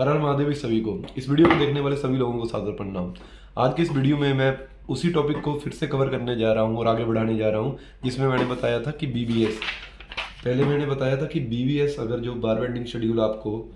हर हर महादेव सभी को। इस वीडियो को देखने वाले सभी लोगों को सादर प्रणाम। आज के इस वीडियो में मैं उसी टॉपिक को फिर से कवर करने जा रहा हूँ और आगे बढ़ाने जा रहा हूँ जिसमें मैंने बताया था कि बीबीएस। पहले मैंने बताया था कि बीबीएस अगर जो बार बेंडिंग शेड्यूल आपको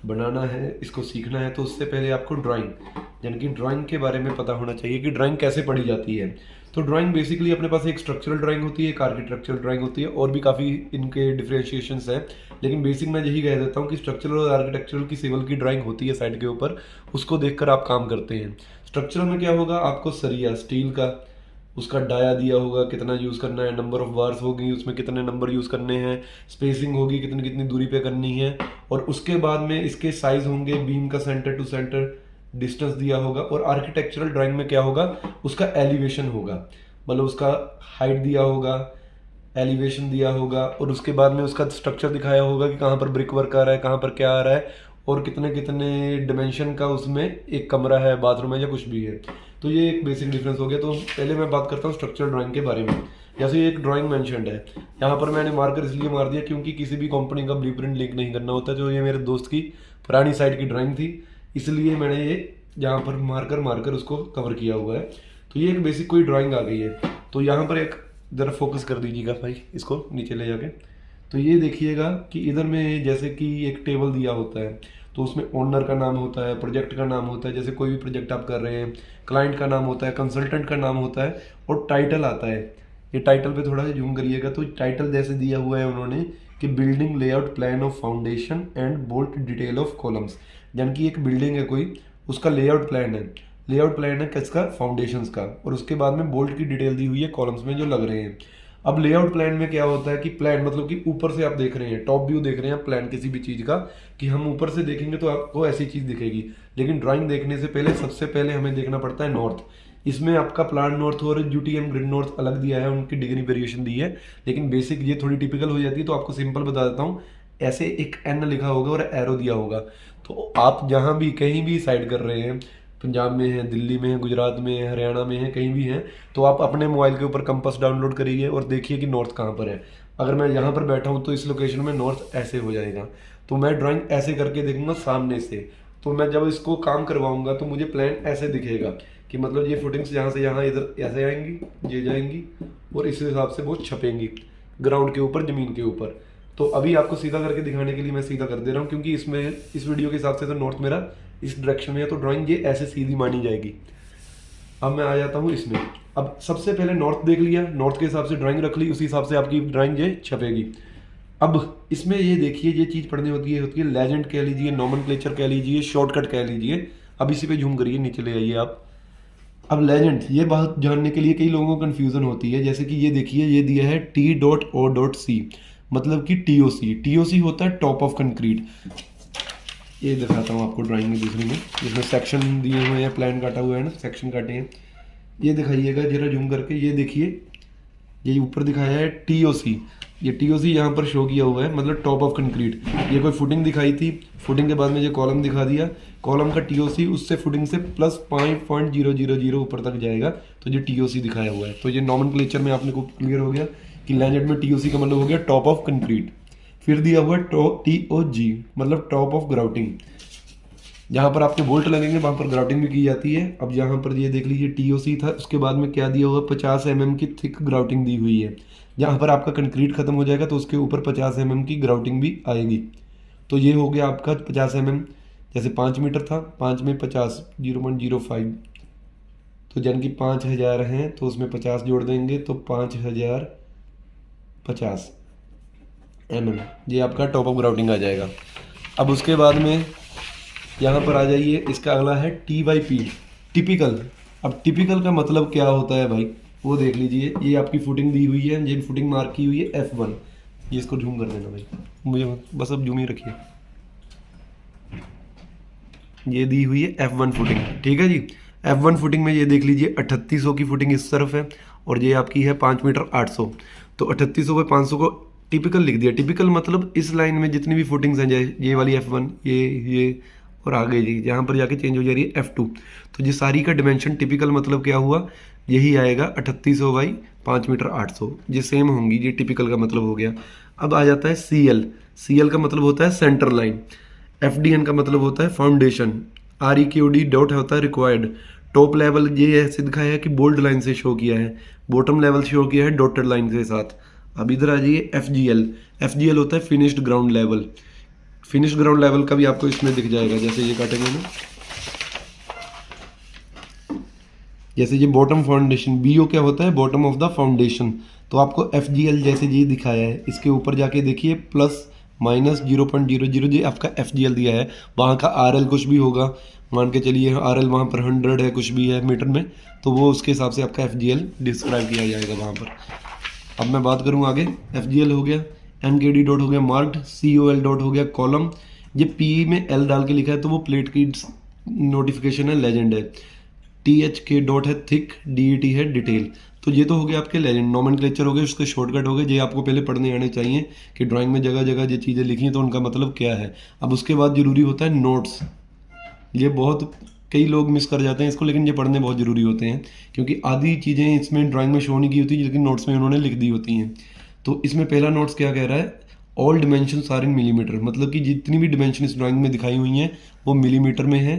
बनाना है, इसको सीखना है, तो उससे पहले आपको ड्राइंग यानी कि ड्राइंग के बारे में पता होना चाहिए कि ड्राइंग कैसे पढ़ी जाती है। तो ड्राइंग बेसिकली अपने पास एक स्ट्रक्चरल ड्राइंग होती है, एक आर्किटेक्चरल ड्राइंग होती है और भी काफ़ी इनके डिफ्रेंशिएशंस हैं, लेकिन बेसिक मैं यही कह देता हूँ कि स्ट्रक्चरल और आर्किटेक्चरल की सिविल की ड्राइंग होती है साइड के ऊपर, उसको देखकर आप काम करते हैं। स्ट्रक्चरल में क्या होगा, आपको सरिया स्टील का उसका डाया दिया होगा, कितना यूज़ करना है, नंबर ऑफ बार्स होगी, उसमें कितने नंबर यूज़ करने हैं, स्पेसिंग होगी कितनी कितनी दूरी पे करनी है, और उसके बाद में इसके साइज होंगे, बीम का सेंटर टू सेंटर डिस्टेंस दिया होगा। और आर्किटेक्चरल ड्राइंग में क्या होगा, उसका एलिवेशन होगा, मतलब उसका हाइट दिया होगा, एलिवेशन दिया होगा, और उसके बाद में उसका स्ट्रक्चर दिखाया होगा कि कहाँ पर ब्रिक वर्क आ रहा है, कहाँ पर क्या आ रहा है, और कितने कितने डिमेंशन का उसमें एक कमरा है, बाथरूम है या कुछ भी है। तो ये एक बेसिक डिफरेंस हो गया। तो पहले मैं बात करता हूँ स्ट्रक्चरल ड्राइंग के बारे में। जैसे एक ड्राइंग मेंशन्ड है, यहाँ पर मैंने मार्कर इसलिए मार दिया क्योंकि किसी भी कंपनी का ब्लूप्रिंट लिंक नहीं करना होता। जो ये मेरे दोस्त की पुरानी साइट की ड्राइंग थी, इसलिए मैंने ये यहाँ पर मार्कर मारकर उसको कवर किया हुआ है। तो ये एक बेसिक कोई ड्राइंग आ गई है। तो यहाँ पर एक ज़रा फोकस कर दीजिएगा भाई, इसको नीचे ले जाके। तो ये देखिएगा कि इधर में जैसे कि एक टेबल दिया होता है, तो उसमें ओनर का नाम होता है, प्रोजेक्ट का नाम होता है, जैसे कोई भी प्रोजेक्ट आप कर रहे हैं, क्लाइंट का नाम होता है, कंसल्टेंट का नाम होता है, और टाइटल आता है। ये टाइटल पे थोड़ा सा जूम करिएगा, तो टाइटल जैसे दिया हुआ है उन्होंने कि building layout plan of foundation and bolt detail of columns, यानी कि एक बिल्डिंग है कोई, उसका लेआउट प्लान है। लेआउट प्लान है किसका, फाउंडेशंस का, और उसके बाद में बोल्ट की डिटेल दी हुई है कॉलम्स में जो लग रहे हैं। अब लेआउट प्लान में क्या होता है कि प्लान मतलब कि ऊपर से आप देख रहे हैं, टॉप व्यू देख रहे हैं प्लान किसी भी चीज़ का, कि हम ऊपर से देखेंगे तो आपको ऐसी चीज़ दिखेगी। लेकिन ड्राइंग देखने से पहले सबसे पहले हमें देखना पड़ता है नॉर्थ। इसमें आपका प्लान नॉर्थ और यूटीएम ग्रिड नॉर्थ अलग दिया है, उनकी डिग्री वेरिएशन दी है, लेकिन बेसिक ये थोड़ी टिपिकल हो जाती है। तो आपको सिंपल बता देता हूँ, ऐसे एक एन लिखा होगा और एरो दिया होगा। तो आप जहाँ भी कहीं भी साइड कर रहे हैं, पंजाब में है, दिल्ली में है, गुजरात में है, हरियाणा में है, कहीं भी है, तो आप अपने मोबाइल के ऊपर कंपास डाउनलोड करिए और देखिए कि नॉर्थ कहाँ पर है। अगर मैं यहाँ पर बैठा हूँ तो इस लोकेशन में नॉर्थ ऐसे हो जाएगा। तो मैं ड्राइंग ऐसे करके देखूंगा सामने से। तो मैं जब इसको काम करवाऊंगा तो मुझे प्लान ऐसे दिखेगा कि मतलब ये फुटिंग्स यहाँ से यहाँ इधर ऐसे आएंगी, ये जाएंगी, और इस हिसाब से वो छपेंगी ग्राउंड के ऊपर, ज़मीन के ऊपर। तो अभी आपको सीधा करके दिखाने के लिए मैं सीधा कर दे रहा हूँ, क्योंकि इसमें इस वीडियो के हिसाब से तो नॉर्थ मेरा इस डायरेक्शन में है, तो ड्राइंग ये ऐसे सीधी मानी जाएगी। अब मैं आ जाता हूँ इसमें। अब सबसे पहले नॉर्थ देख लिया, नॉर्थ के हिसाब से ड्राइंग रख ली, उसी हिसाब से आपकी ड्राइंग ये छपेगी। अब इसमें ये देखिए, ये चीज़ पढ़नी होती है लेजेंड कह लीजिए, नॉमेनक्लेचर कह लीजिए, शॉर्टकट कह लीजिए। अब इसी पे झूम करिए, नीचे ले आइए आप। अब लेजेंड, ये बात जानने के लिए कई लोगों को कन्फ्यूज़न होती है। जैसे कि ये देखिए, ये दिया है T.O.C, मतलब कि TOC। TOC होता है टॉप ऑफ कंक्रीट। ये दिखाता हूँ आपको ड्राइंग में दूसरी में, इसमें सेक्शन दिए हुए हैं, प्लान काटा हुआ है ना, सेक्शन काटे हैं। ये दिखाइएगा जरा जूम करके, ये देखिए, ये ऊपर दिखाया है TOC। ये TOC यहाँ पर शो किया हुआ है, मतलब टॉप ऑफ कंक्रीट। ये कोई फुटिंग दिखाई थी, फुटिंग के बाद में ये कॉलम दिखा दिया, कॉलम का TOC उससे फुटिंग से प्लस 5.000 ऊपर तक जाएगा, तो ये TOC दिखाया हुआ है। तो ये नॉमेनक्लेचर में आपने को क्लियर हो गया कि लेजेंड में TOC का मतलब हो गया टॉप ऑफ कंक्रीट। फिर दिया हुआ है TOG, मतलब टॉप ऑफ ग्राउटिंग। जहाँ पर आपके बोल्ट लगेंगे वहाँ पर ग्राउटिंग भी की जाती है। अब यहाँ पर ये देख लीजिए TOC था, उसके बाद में क्या दिया हुआ, 50 mm की थिक ग्राउटिंग दी हुई है। जहाँ पर आपका कंक्रीट खत्म हो जाएगा तो उसके ऊपर 50 mm की ग्राउटिंग भी आएगी। तो ये हो गया आपका 50 mm, जैसे 5 मीटर था, 5 में 50, 0.05, तो जन की 5000 हैं, तो उसमें 50 जोड़ देंगे तो 5050 mm, ये आपका टॉप ऑफ ग्राउटिंग आ जाएगा। अब उसके बाद में यहाँ पर आ जाइए, इसका अगला है TYP, टिपिकल। अब टिपिकल का मतलब क्या होता है भाई, वो देख लीजिए। ये आपकी फुटिंग दी हुई है, ये फुटिंग मार्क की हुई है F1। ये इसको जूम कर देना भाई, मुझे बस अब जूम ही रखिए। ये दी हुई है F1 फुटिंग, ठीक है जी। F1 फुटिंग में ये देख लीजिए 3800 की फुटिंग इस तरफ है, और ये आपकी है 5 मीटर 800। तो 3800 पे 500 को टिपिकल लिख दिया। टिपिकल मतलब इस लाइन में जितनी भी फुटिंग्स हैं, ये वाली F1, ये और आगे जी यहाँ पर जाके चेंज हो जा रही है F2। तो ये सारी का डिमेंशन टिपिकल मतलब क्या हुआ, यही आएगा 3800 बाई 5 मीटर 800, ये सेम होंगी, ये टिपिकल का मतलब हो गया। अब आ जाता है CL। CL का मतलब होता है सेंटर लाइन। FDN का मतलब होता है फाउंडेशन, REQD डॉट होता है रिक्वायर्ड। टॉप लेवल ये ऐसे दिखाया है कि बोल्ड लाइन से शो किया है, बॉटम लेवल शो किया है डॉटेड लाइन के साथ। अब इधर आ जाइए FGL होता है finished ground level. Finished ground level का भी आपको इसमें दिख जाएगा, जैसे ये काटेंगे ना, जैसे ये बॉटम फाउंडेशन, BO क्या होता है, बॉटम ऑफ द फाउंडेशन। तो आपको FGL जैसे ये दिखाया है, इसके ऊपर जाके देखिए प्लस माइनस 0.00 ये आपका FGL दिया है। वहाँ का RL कुछ भी होगा, मान के चलिए RL वहाँ पर 100 है, कुछ भी है मीटर में, तो वो उसके हिसाब से आपका FGL डिस्क्राइब किया जाएगा वहाँ पर। अब मैं बात करूँ आगे, FGL हो गया, MKD डॉट हो गया मार्क्ड, COL डॉट हो गया कॉलम। ये PE में L डाल के लिखा है तो वो प्लेट की नोटिफिकेशन है, लेजेंड है। THK डॉट है थिक, DET है डिटेल। तो ये तो हो गया आपके लेजेंड, नॉमेनक्लेचर हो गए, उसके शॉर्टकट हो गए, ये आपको पहले पढ़ने आने चाहिए कि ड्राइंग में जगह जगह ये चीज़ें लिखी हैं तो उनका मतलब क्या है। अब उसके बाद जरूरी होता है नोट्स। ये बहुत कई लोग मिस कर जाते हैं इसको, लेकिन ये पढ़ने बहुत ज़रूरी होते हैं क्योंकि आधी चीज़ें इसमें ड्राइंग में शो नहीं की होती लेकिन नोट्स में उन्होंने लिख दी होती हैं। तो इसमें पहला नोट्स क्या कह रहा है, all dimensions are in millimetre, मतलब कि जितनी भी डिमेंशन इस ड्राइंग में दिखाई हुई हैं वो मिलीमीटर में है,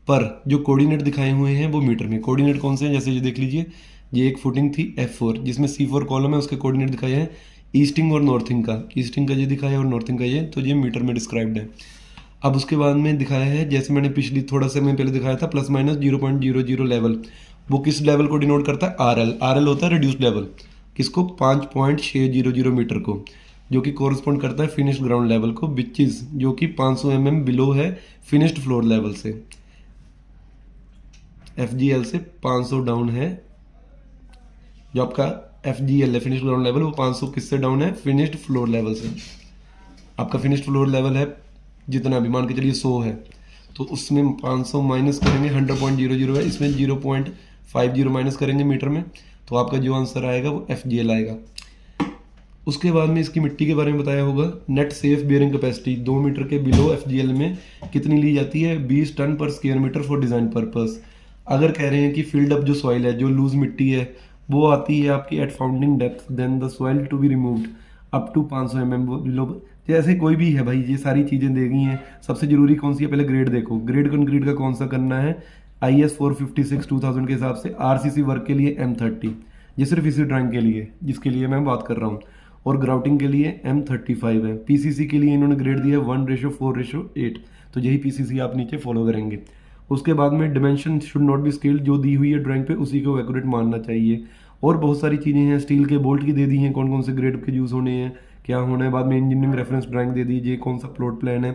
पर जो कोऑर्डिनेट दिखाए हुए हैं वो मीटर में। कोऑर्डिनेट कौन से हैं, जैसे ये देख लीजिए, ये एक फुटिंग थी F4 जिसमें C4 कॉलम है, उसके कोऑर्डिनेट दिखाए हैं ईस्टिंग और नॉर्थिंग का, ईस्टिंग का ये दिखाया है और नॉर्थिंग का ये, तो ये मीटर में डिस्क्राइब्ड है। अब उसके बाद में दिखाया है, जैसे मैंने पिछली थोड़ा समय पहले दिखाया था, प्लस माइनस 0.00 लेवल, वो किस लेवल को डिनोट करता है, RL होता है रिड्यूस्ड लेवल, किसको, 5.600 मीटर को, जो कि कोरस्पॉन्ड करता है फिनिश्ड ग्राउंड लेवल को, विच इज जो कि 500 mm बिलो है फिनिश्ड फ्लोर लेवल से। FGL से 500 डाउन है, जो आपका FGL है फिनिश्ड ग्राउंड लेवल, वो 500 किससे डाउन है, फिनिश्ड फ्लोर लेवल से। आपका फिनिश्ड फ्लोर लेवल है जितना भी, मान के चलिए 100 है, तो उसमें 500 माइनस करेंगे, 100.00 है, इसमें 0.50 माइनस करेंगे मीटर में, तो आपका जो आंसर आएगा वो FGL आएगा। उसके बाद में इसकी मिट्टी के बारे में बताया होगा, net safe bearing capacity 2 metre के बिलो FGL में कितनी ली जाती है, 20 टन पर square metre for design purpose. अगर कह रहे हैं कि फील्ड अप जो सॉइल है, जो लूज मिट्टी है, वो आती है आपकी at founding depth, then the soil to be removed up to 500 mm, जैसे कोई भी है भाई, ये सारी चीज़ें दे गई हैं। सबसे जरूरी कौन सी है, पहले ग्रेड देखो, ग्रेड कंक्रीट का कौन सा करना है, IS 456 2000 के हिसाब से, RCC वर्क के लिए M30, ये सिर्फ इसी ड्राइंग के लिए जिसके लिए मैं बात कर रहा हूँ, और ग्राउटिंग के लिए M35 है। PCC के लिए इन्होंने ग्रेड दिया 1:4:8, तो यही PCC आप नीचे फॉलो करेंगे। उसके बाद में dimension should not be scaled, जो दी हुई है ड्राइंग पे उसी को एक्यूरेट मानना चाहिए। और बहुत सारी चीज़ें हैं, स्टील के बोल्ट की दे दी हैं, कौन कौन से ग्रेड के यूज़ होने हैं, क्या होना है, बाद में इंजीनियरिंग रेफरेंस ड्राइंग दे दीजिए, कौन सा प्लॉट प्लान है,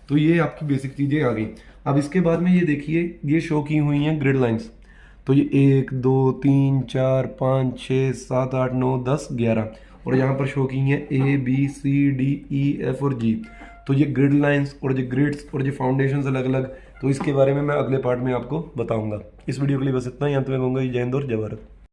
तो ये आपकी बेसिक चीज़ें आ गई। अब इसके बाद में ये देखिए, ये शो की हुई हैं ग्रिड लाइंस, तो ये 1 2 3 4 5 6 7 8 9 10 11, और यहाँ पर शो की हैं A B C D E F और G। तो ये ग्रिड लाइंस और ये ग्रिड्स और ये फाउंडेशंस अलग अलग, तो इसके बारे में मैं अगले पार्ट में आपको बताऊंगा। इस वीडियो के लिए बस इतना ही, अंत में कहूँगा जय हिंद और जय भारत।